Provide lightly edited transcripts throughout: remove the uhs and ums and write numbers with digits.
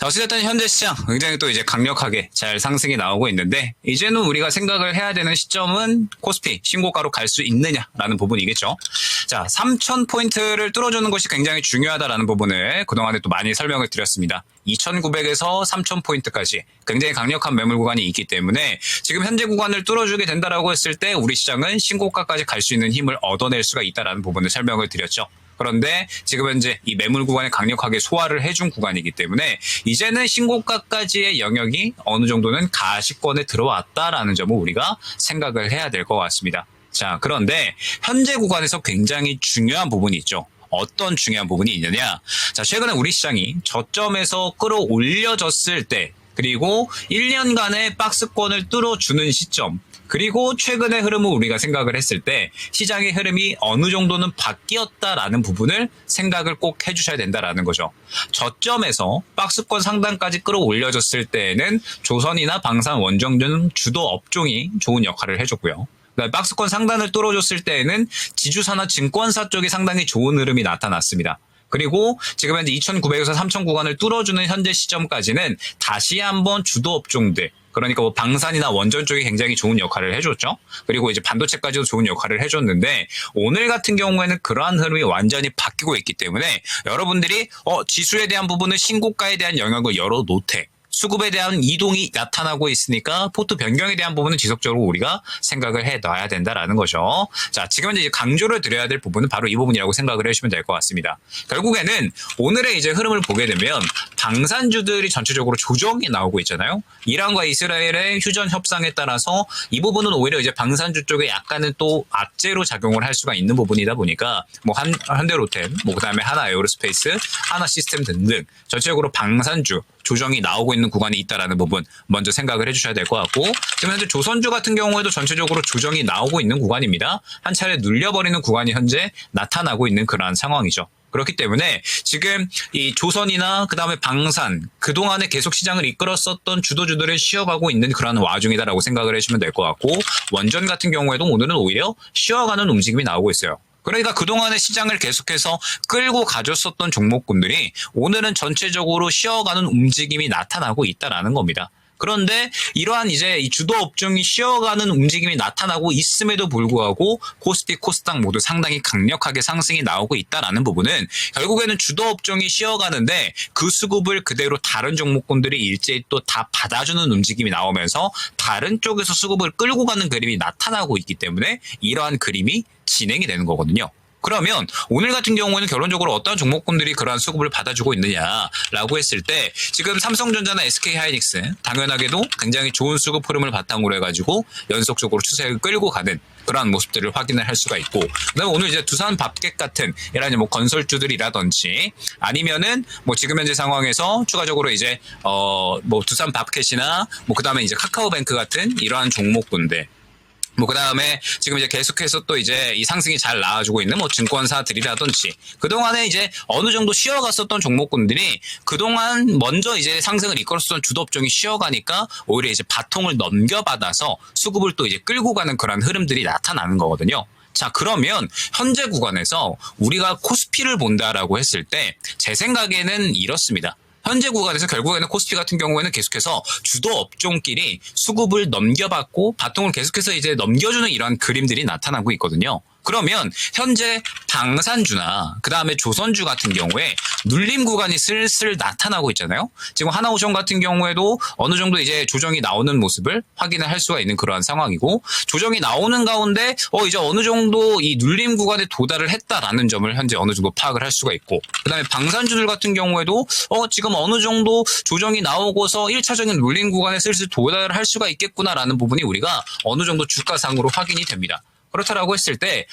자, 어찌됐든 현재 시장 굉장히 또 이제 강력하게 잘 상승이 나오고 있는데, 이제는 우리가 생각을 해야 되는 시점은 코스피 신고가로 갈 수 있느냐라는 부분이겠죠. 자, 3,000포인트를 뚫어주는 것이 굉장히 중요하다라는 부분을 그동안에 또 많이 설명을 드렸습니다. 2,900에서 3,000포인트까지 굉장히 강력한 매물 구간이 있기 때문에 지금 현재 구간을 뚫어주게 된다라고 했을 때 우리 시장은 신고가까지 갈 수 있는 힘을 얻어낼 수가 있다라는 부분을 설명을 드렸죠. 그런데 지금 현재 이 매물 구간을 강력하게 소화를 해준 구간이기 때문에 이제는 신고가까지의 영역이 어느 정도는 가시권에 들어왔다라는 점을 우리가 생각을 해야 될 것 같습니다. 자, 그런데 현재 구간에서 굉장히 중요한 부분이 있죠. 어떤 중요한 부분이 있느냐? 자, 최근에 우리 시장이 저점에서 끌어올려졌을 때, 그리고 1년간의 박스권을 뚫어주는 시점, 그리고 최근의 흐름을 우리가 생각을 했을 때 시장의 흐름이 어느 정도는 바뀌었다라는 부분을 생각을 꼭 해주셔야 된다라는 거죠. 저점에서 박스권 상단까지 끌어올려졌을 때에는 조선이나 방산, 원정 등 주도 업종이 좋은 역할을 해줬고요. 박스권 상단을 뚫어줬을 때에는 지주사나 증권사 쪽이 상당히 좋은 흐름이 나타났습니다. 그리고 지금 현재 2,900에서 3,000 구간을 뚫어주는 현재 시점까지는 다시 한번 주도 업종들, 그러니까 뭐 방산이나 원전 쪽이 굉장히 좋은 역할을 해줬죠. 그리고 이제 반도체까지도 좋은 역할을 해줬는데 오늘 같은 경우에는 그러한 흐름이 완전히 바뀌고 있기 때문에 여러분들이 지수에 대한 부분은 신고가에 대한 영역을 열어놓되 수급에 대한 이동이 나타나고 있으니까 포트 변경에 대한 부분은 지속적으로 우리가 생각을 해놔야 된다라는 거죠. 자, 지금 이제 강조를 드려야 될 부분은 바로 이 부분이라고 생각을 해주시면 될 것 같습니다. 결국에는 오늘의 이제 흐름을 보게 되면 방산주들이 전체적으로 조정이 나오고 있잖아요. 이란과 이스라엘의 휴전 협상에 따라서 이 부분은 오히려 이제 방산주 쪽에 약간은 또 악재로 작용을 할 수가 있는 부분이다 보니까 뭐 현대로템, 뭐 그다음에 하나 에어로스페이스, 하나 시스템 등등 전체적으로 방산주 조정이 나오고 있는 구간이 있다라는 부분 먼저 생각을 해주셔야 될 것 같고, 지금 현재 조선주 같은 경우에도 전체적으로 조정이 나오고 있는 구간입니다. 한 차례 눌려버리는 구간이 현재 나타나고 있는 그러한 상황이죠. 그렇기 때문에 지금 이 조선이나 그다음에 방산, 그동안에 계속 시장을 이끌었었던 주도주들을 쉬어가고 있는 그런 와중이다라고 생각을 해주시면 될 것 같고, 원전 같은 경우에도 오늘은 오히려 쉬어가는 움직임이 나오고 있어요. 그러니까 그동안의 시장을 계속해서 끌고 가졌었던 종목군들이 오늘은 전체적으로 쉬어가는 움직임이 나타나고 있다라는 겁니다. 그런데 이러한 이제 이 주도 업종이 쉬어가는 움직임이 나타나고 있음에도 불구하고 코스피, 코스닥 모두 상당히 강력하게 상승이 나오고 있다라는 부분은 결국에는 주도 업종이 쉬어가는데 그 수급을 그대로 다른 종목군들이 일제히 또 다 받아주는 움직임이 나오면서 다른 쪽에서 수급을 끌고 가는 그림이 나타나고 있기 때문에 이러한 그림이 진행이 되는 거거든요. 그러면 오늘 같은 경우에는 결론적으로 어떤 종목군들이 그러한 수급을 받아주고 있느냐라고 했을 때 지금 삼성전자나 SK하이닉스 당연하게도 굉장히 좋은 수급 흐름을 바탕으로 해가지고 연속적으로 추세를 끌고 가는 그러한 모습들을 확인을 할 수가 있고, 그다음에 오늘 이제 두산 밥객 같은 이런 뭐 건설주들이라든지 아니면은 뭐 지금 현재 상황에서 추가적으로 이제 뭐 두산 밥켓이나 뭐 그다음에 이제 카카오뱅크 같은 이러한 종목군들, 뭐 그다음에 지금 이제 계속해서 또 이제 이 상승이 잘 나와주고 있는 뭐 증권사들이라든지 그동안에 이제 어느 정도 쉬어갔었던 종목군들이 그동안 먼저 이제 상승을 이끌었었던 주도업종이 쉬어가니까 오히려 이제 바통을 넘겨받아서 수급을 또 이제 끌고 가는 그런 흐름들이 나타나는 거거든요. 자, 그러면 현재 구간에서 우리가 코스피를 본다라고 했을 때 제 생각에는 이렇습니다. 현재 구간에서 결국에는 코스피 같은 경우에는 계속해서 주도 업종끼리 수급을 넘겨받고 바통을 계속해서 이제 넘겨주는 이런 그림들이 나타나고 있거든요. 그러면 현재 방산주나 그다음에 조선주 같은 경우에 눌림 구간이 슬슬 나타나고 있잖아요. 지금 하나오션 같은 경우에도 어느 정도 이제 조정이 나오는 모습을 확인을 할 수가 있는 그러한 상황이고, 조정이 나오는 가운데 이제 어느 정도 이 눌림 구간에 도달을 했다라는 점을 현재 어느 정도 파악을 할 수가 있고, 그다음에 방산주들 같은 경우에도 지금 어느 정도 조정이 나오고서 1차적인 눌림 구간에 슬슬 도달을 할 수가 있겠구나라는 부분이 우리가 어느 정도 주가상으로 확인이 됩니다. 그렇다라고 했을 때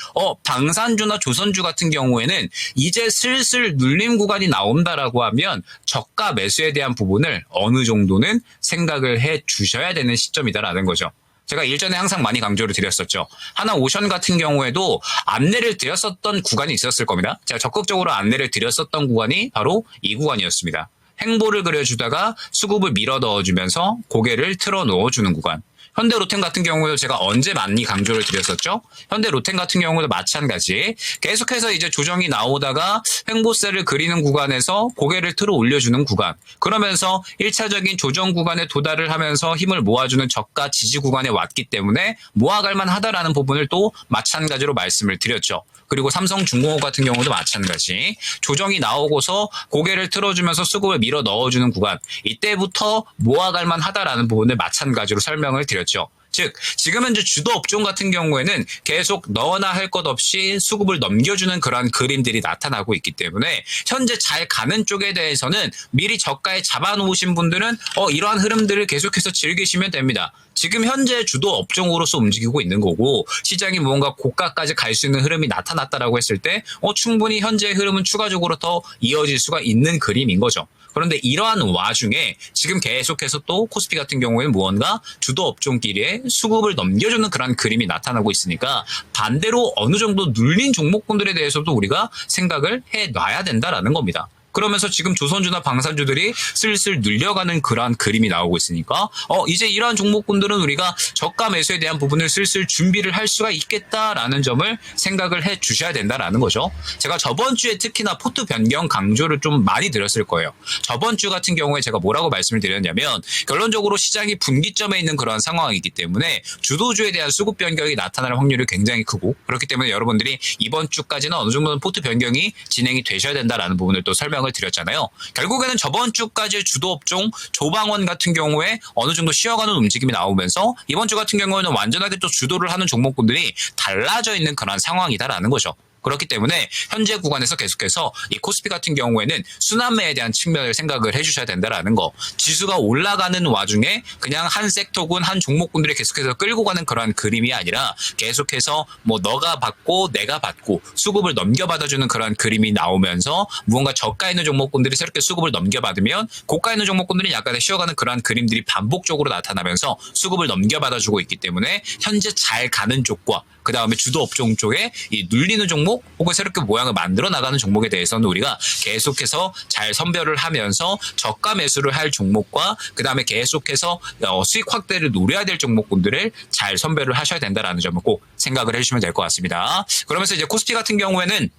방산주나 조선주 같은 경우에는 이제 슬슬 눌림 구간이 나온다라고 하면 저가 매수에 대한 부분을 어느 정도는 생각을 해 주셔야 되는 시점이다라는 거죠. 제가 일전에 항상 많이 강조를 드렸었죠. 하나오션 같은 경우에도 안내를 드렸었던 구간이 있었을 겁니다. 제가 적극적으로 안내를 드렸었던 구간이 바로 이 구간이었습니다. 행보를 그려주다가 수급을 밀어 넣어주면서 고개를 틀어 넣어주는 구간. 현대로템 같은 경우에도 제가 언제 많이 강조를 드렸었죠? 현대로템 같은 경우도 마찬가지. 계속해서 이제 조정이 나오다가 횡보세를 그리는 구간에서 고개를 틀어 올려주는 구간. 그러면서 1차적인 조정 구간에 도달을 하면서 힘을 모아주는 저가 지지 구간에 왔기 때문에 모아갈 만하다라는 부분을 또 마찬가지로 말씀을 드렸죠. 그리고 삼성중공업 같은 경우도 마찬가지. 조정이 나오고서 고개를 틀어주면서 수급을 밀어 넣어주는 구간. 이때부터 모아갈 만하다라는 부분을 마찬가지로 설명을 드렸죠. 즉 지금 현재 주도 업종 같은 경우에는 계속 넣어나 할 것 없이 수급을 넘겨주는 그런 그림들이 나타나고 있기 때문에 현재 잘 가는 쪽에 대해서는 미리 저가에 잡아놓으신 분들은 이러한 흐름들을 계속해서 즐기시면 됩니다. 지금 현재 주도 업종으로서 움직이고 있는 거고 시장이 무언가 고가까지 갈 수 있는 흐름이 나타났다라고 했을 때 충분히 현재의 흐름은 추가적으로 더 이어질 수가 있는 그림인 거죠. 그런데 이러한 와중에 지금 계속해서 또 코스피 같은 경우에는 무언가 주도 업종끼리의 수급을 넘겨주는 그런 그림이 나타나고 있으니까 반대로 어느 정도 눌린 종목군들에 대해서도 우리가 생각을 해놔야 된다라는 겁니다. 그러면서 지금 조선주나 방산주들이 슬슬 눌려가는 그러한 그림이 나오고 있으니까 이제 이러한 종목군들은 우리가 저가 매수에 대한 부분을 슬슬 준비를 할 수가 있겠다라는 점을 생각을 해 주셔야 된다라는 거죠. 제가 저번 주에 특히나 포트 변경 강조를 좀 많이 드렸을 거예요. 저번 주 같은 경우에 제가 뭐라고 말씀을 드렸냐면 결론적으로 시장이 분기점에 있는 그러한 상황이기 때문에 주도주에 대한 수급 변경이 나타날 확률이 굉장히 크고 그렇기 때문에 여러분들이 이번 주까지는 어느 정도는 포트 변경이 진행이 되셔야 된다라는 부분을 또 설명을 드렸잖아요. 결국에는 저번 주까지 주도 업종 조방원 같은 경우에 어느 정도 쉬어가는 움직임이 나오면서 이번 주 같은 경우에는 완전하게 또 주도를 하는 종목군들이 달라져 있는 그런 상황이다라는 거죠. 그렇기 때문에 현재 구간에서 계속해서 이 코스피 같은 경우에는 순환매에 대한 측면을 생각을 해주셔야 된다라는 거. 지수가 올라가는 와중에 그냥 한 섹터군 한 종목군들이 계속해서 끌고 가는 그러한 그림이 아니라 계속해서 뭐 너가 받고 내가 받고 수급을 넘겨받아주는 그러한 그림이 나오면서 무언가 저가 있는 종목군들이 새롭게 수급을 넘겨받으면 고가 있는 종목군들이 약간의 쉬어가는 그러한 그림들이 반복적으로 나타나면서 수급을 넘겨받아주고 있기 때문에 현재 잘 가는 쪽과 그 다음에 주도 업종 쪽에 이 눌리는 종목 혹은 새롭게 모양을 만들어 나가는 종목에 대해서는 우리가 계속해서 잘 선별을 하면서 저가 매수를 할 종목과 그 다음에 계속해서 수익 확대를 노려야 될 종목군들을 잘 선별을 하셔야 된다라는 점을 꼭 생각을 해주시면 될 것 같습니다. 그러면서 이제 코스피 같은 경우에는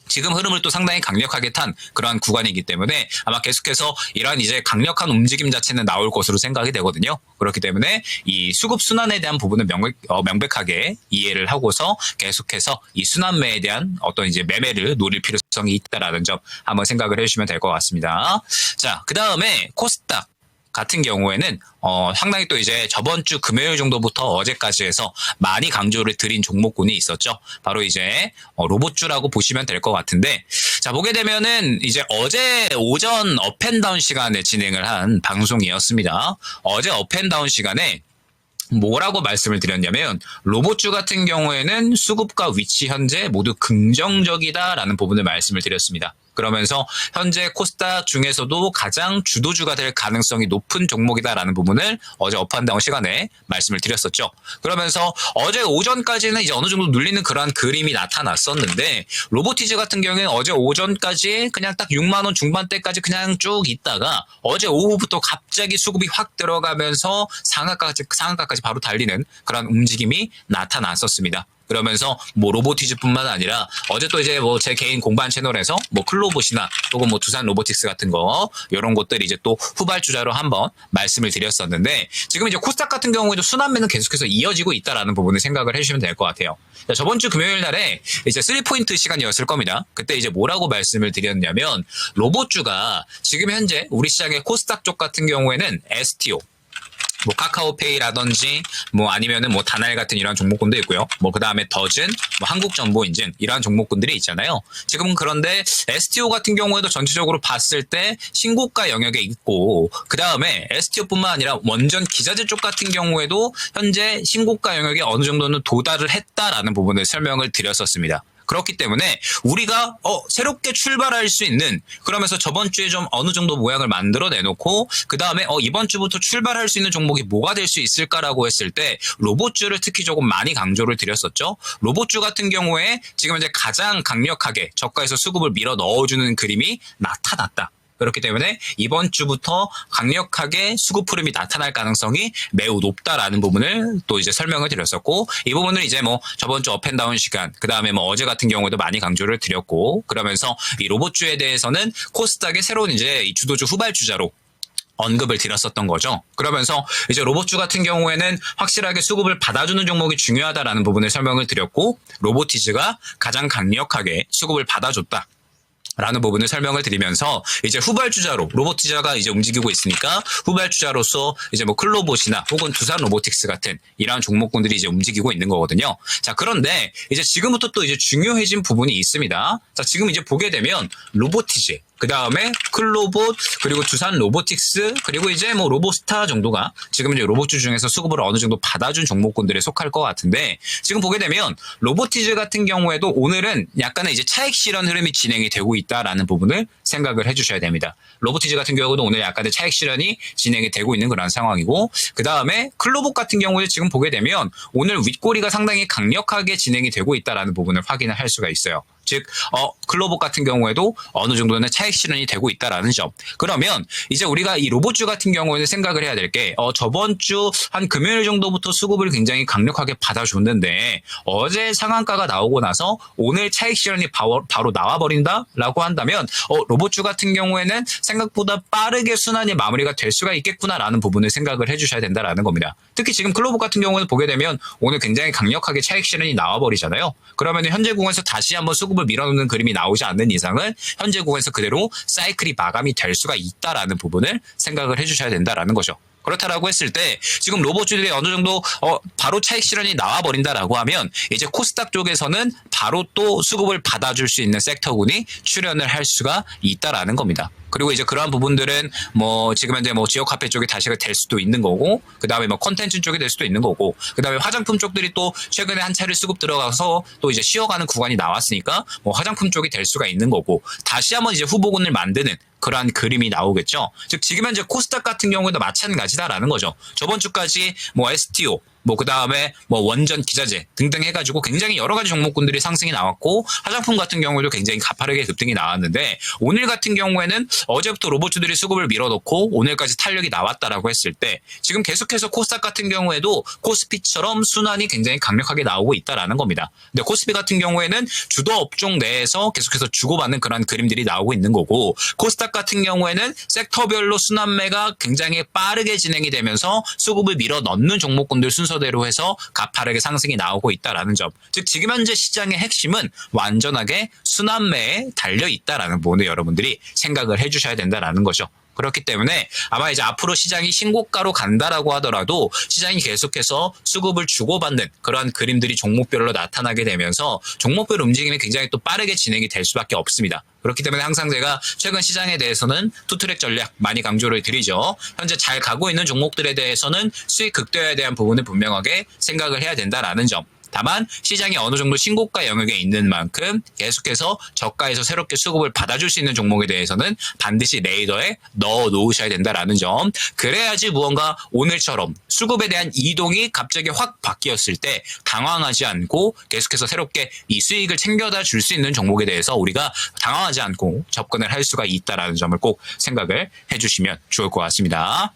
지금 흐름을 또 상당히 강력하게 탄 그러한 구간이기 때문에 아마 계속해서 이러한 이제 강력한 움직임 자체는 나올 것으로 생각이 되거든요. 그렇기 때문에 이 수급 순환에 대한 부분을 명백하게 이해를 하고서 계속해서 이 순환매에 대한 어떤 이제 매매를 노릴 필요성이 있다라는 점 한번 생각을 해주시면 될 것 같습니다. 자, 그 다음에 코스닥 같은 경우에는 상당히 또 이제 저번 주 금요일 정도부터 어제까지 해서 많이 강조를 드린 종목군이 있었죠. 바로 이제 로봇주라고 보시면 될 것 같은데 자 보게 되면은 이제 어제 오전 업앤다운 시간에 진행을 한 방송이었습니다. 어제 업앤다운 시간에 뭐라고 말씀을 드렸냐면 로봇주 같은 경우에는 수급과 위치 현재 모두 긍정적이다라는 부분을 말씀을 드렸습니다. 그러면서 현재 코스닥 중에서도 가장 주도주가 될 가능성이 높은 종목이다라는 부분을 어제 업앤다운 시간에 말씀을 드렸었죠. 그러면서 어제 오전까지는 이제 어느 정도 눌리는 그러한 그림이 나타났었는데 로보티즈 같은 경우에는 어제 오전까지 그냥 딱 6만 원 중반대까지 그냥 쭉 있다가 어제 오후부터 갑자기 수급이 확 들어가면서 상한가까지 바로 달리는 그런 움직임이 나타났었습니다. 그러면서 뭐 로보티즈뿐만 아니라 어제 또 이제 뭐 제 개인 공반 채널에서 뭐 클로봇이나 혹은 뭐 두산 로보틱스 같은 거 이런 것들 이제 또 후발주자로 한번 말씀을 드렸었는데 지금 이제 코스닥 같은 경우에도 순환매는 계속해서 이어지고 있다라는 부분을 생각을 해주시면 될 것 같아요. 저번 주 금요일 날에 이제 3포인트 시간이었을 겁니다. 그때 이제 뭐라고 말씀을 드렸냐면 로봇주가 지금 현재 우리 시장의 코스닥 쪽 같은 경우에는 STO 뭐 카카오페이라든지 뭐 아니면은 뭐 다날 같은 이런 종목군도 있고요. 뭐 그다음에 더즌, 뭐 한국정보인증 이러한 종목군들이 있잖아요. 지금은 그런데 STO 같은 경우에도 전체적으로 봤을 때 신고가 영역에 있고 그다음에 STO뿐만 아니라 원전 기자재 쪽 같은 경우에도 현재 신고가 영역에 어느 정도는 도달을 했다라는 부분을 설명을 드렸었습니다. 그렇기 때문에 우리가 새롭게 출발할 수 있는 그러면서 저번 주에 좀 어느 정도 모양을 만들어 내놓고 그 다음에 이번 주부터 출발할 수 있는 종목이 뭐가 될 수 있을까라고 했을 때 로봇주를 특히 조금 많이 강조를 드렸었죠. 로봇주 같은 경우에 지금 이제 가장 강력하게 저가에서 수급을 밀어 넣어주는 그림이 나타났다. 그렇기 때문에 이번 주부터 강력하게 수급 흐름이 나타날 가능성이 매우 높다라는 부분을 또 이제 설명을 드렸었고, 이 부분을 이제 뭐 저번 주 업앤다운 시간, 그 다음에 뭐 어제 같은 경우에도 많이 강조를 드렸고, 그러면서 이 로봇주에 대해서는 코스닥의 새로운 이제 이 주도주 후발주자로 언급을 드렸었던 거죠. 그러면서 이제 로봇주 같은 경우에는 확실하게 수급을 받아주는 종목이 중요하다라는 부분을 설명을 드렸고, 로보티즈가 가장 강력하게 수급을 받아줬다 라는 부분을 설명을 드리면서 이제 후발주자로 로보티자가 이제 움직이고 있으니까 후발주자로서 이제 뭐 클로봇이나 혹은 두산 로보틱스 같은 이러한 종목군들이 이제 움직이고 있는 거거든요. 자, 그런데 이제 지금부터 또 이제 중요해진 부분이 있습니다. 자, 지금 이제 보게 되면 로보티즈, 그 다음에 클로봇, 그리고 두산 로보틱스, 그리고 이제 뭐 로보스타 정도가 지금 이제 로봇주 중에서 수급을 어느 정도 받아준 종목군들에 속할 것 같은데, 지금 보게 되면 로보티즈 같은 경우에도 오늘은 약간의 이제 차익 실현 흐름이 진행이 되고 있다라는 부분을 생각을 해주셔야 됩니다. 로보티즈 같은 경우도 오늘 약간의 차익 실현이 진행이 되고 있는 그런 상황이고, 그 다음에 클로봇 같은 경우에 지금 보게 되면 오늘 윗꼬리가 상당히 강력하게 진행이 되고 있다라는 부분을 확인을 할 수가 있어요. 즉, 클로봇 같은 경우에도 어느 정도는 차익 실현이 되고 있다라는 점. 그러면 이제 우리가 이 로봇주 같은 경우에는 생각을 해야 될 게, 저번 주 한 금요일 정도부터 수급을 굉장히 강력하게 받아줬는데, 어제 상한가가 나오고 나서 오늘 차익 실현이 바로 나와버린다라고 한다면, 로봇주 같은 경우에는 생각보다 빠르게 순환이 마무리가 될 수가 있겠구나라는 부분을 생각을 해주셔야 된다라는 겁니다. 특히 지금 클로봇 같은 경우는 보게 되면 오늘 굉장히 강력하게 차익 실현이 나와버리잖아요. 그러면 현재 구간에서 다시 한번 수급을 밀어놓는 그림이 나오지 않는 이상은 현재 구간에서 그대로 사이클이 마감이 될 수가 있다라는 부분을 생각을 해주셔야 된다라는 거죠. 그렇다라고 했을 때 지금 로봇주들이 어느 정도 바로 차익 실현이 나와버린다라고 하면 이제 코스닥 쪽에서는 바로 또 수급을 받아줄 수 있는 섹터군이 출현을 할 수가 있다라는 겁니다. 그리고 이제 그러한 부분들은 뭐 지금 현재 뭐 지역 화폐 쪽이 다시가 될 수도 있는 거고, 그 다음에 뭐 컨텐츠 쪽이 될 수도 있는 거고, 그 다음에 화장품 쪽들이 또 최근에 한 차례 수급 들어가서 또 이제 쉬어가는 구간이 나왔으니까 뭐 화장품 쪽이 될 수가 있는 거고, 다시 한번 이제 후보군을 만드는 그러한 그림이 나오겠죠. 즉 지금 현재 코스닥 같은 경우에도 마찬가지다라는 거죠. 저번 주까지 뭐 STO, 뭐 그 다음에 뭐 원전 기자재 등등 해가지고 굉장히 여러 가지 종목군들이 상승이 나왔고, 화장품 같은 경우에도 굉장히 가파르게 급등이 나왔는데, 오늘 같은 경우에는 어제부터 로봇주들이 수급을 밀어놓고 오늘까지 탄력이 나왔다라고 했을 때 지금 계속해서 코스닥 같은 경우에도 코스피처럼 순환이 굉장히 강력하게 나오고 있다라는 겁니다. 근데 코스피 같은 경우에는 주도 업종 내에서 계속해서 주고받는 그런 그림들이 나오고 있는 거고, 코스닥 같은 경우에는 섹터별로 순환매가 굉장히 빠르게 진행이 되면서 수급을 밀어 넣는 종목군들 순서대로 해서 가파르게 상승이 나오고 있다라는 점. 즉 지금 현재 시장의 핵심은 완전하게 순환매에 달려 있다라는 부분을 여러분들이 생각을 해주셔야 된다라는 거죠. 그렇기 때문에 아마 이제 앞으로 시장이 신고가로 간다라고 하더라도 시장이 계속해서 수급을 주고받는 그러한 그림들이 종목별로 나타나게 되면서 종목별 움직임이 굉장히 또 빠르게 진행이 될 수밖에 없습니다. 그렇기 때문에 항상 제가 최근 시장에 대해서는 투트랙 전략 많이 강조를 드리죠. 현재 잘 가고 있는 종목들에 대해서는 수익 극대화에 대한 부분을 분명하게 생각을 해야 된다라는 점. 다만 시장이 어느 정도 신고가 영역에 있는 만큼 계속해서 저가에서 새롭게 수급을 받아줄 수 있는 종목에 대해서는 반드시 레이더에 넣어 놓으셔야 된다라는 점. 그래야지 무언가 오늘처럼 수급에 대한 이동이 갑자기 확 바뀌었을 때 당황하지 않고 계속해서 새롭게 이 수익을 챙겨다 줄 수 있는 종목에 대해서 우리가 당황하지 않고 접근을 할 수가 있다라는 점을 꼭 생각을 해주시면 좋을 것 같습니다.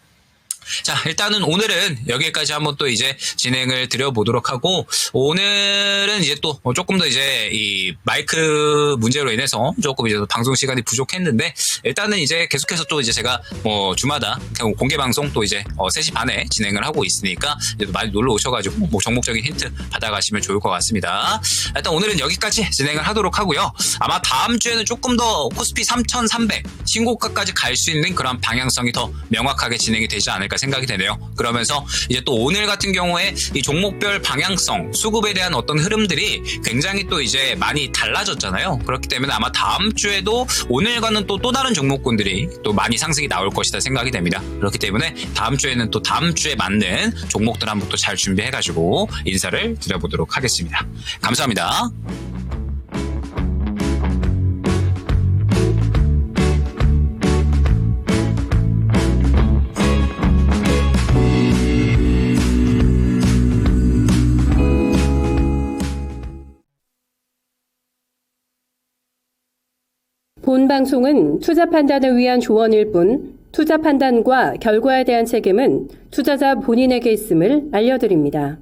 자, 일단은 오늘은 여기까지 한번 또 이제 진행을 드려보도록 하고, 오늘은 이제 또 조금 더 이제 이 마이크 문제로 인해서 조금 이제 방송 시간이 부족했는데, 일단은 이제 계속해서 또 이제 제가 뭐 주마다 공개 방송 또 이제 3시 반에 진행을 하고 있으니까 이제 또 많이 놀러 오셔가지고 뭐 정목적인 힌트 받아가시면 좋을 것 같습니다. 일단 오늘은 여기까지 진행을 하도록 하고요. 아마 다음 주에는 조금 더 코스피 3,300 신고가까지 갈 수 있는 그런 방향성이 더 명확하게 진행이 되지 않을까 생각이 되네요. 그러면서 이제 또 오늘 같은 경우에 이 종목별 방향성, 수급에 대한 어떤 흐름들이 굉장히 또 이제 많이 달라졌잖아요. 그렇기 때문에 아마 다음 주에도 오늘과는 또 다른 종목군들이 또 많이 상승이 나올 것이다 생각이 됩니다. 그렇기 때문에 다음 주에는 또 다음 주에 맞는 종목들 한번 또 잘 준비해가지고 인사를 드려보도록 하겠습니다. 감사합니다. 본 방송은 투자 판단을 위한 조언일 뿐 투자 판단과 결과에 대한 책임은 투자자 본인에게 있음을 알려드립니다.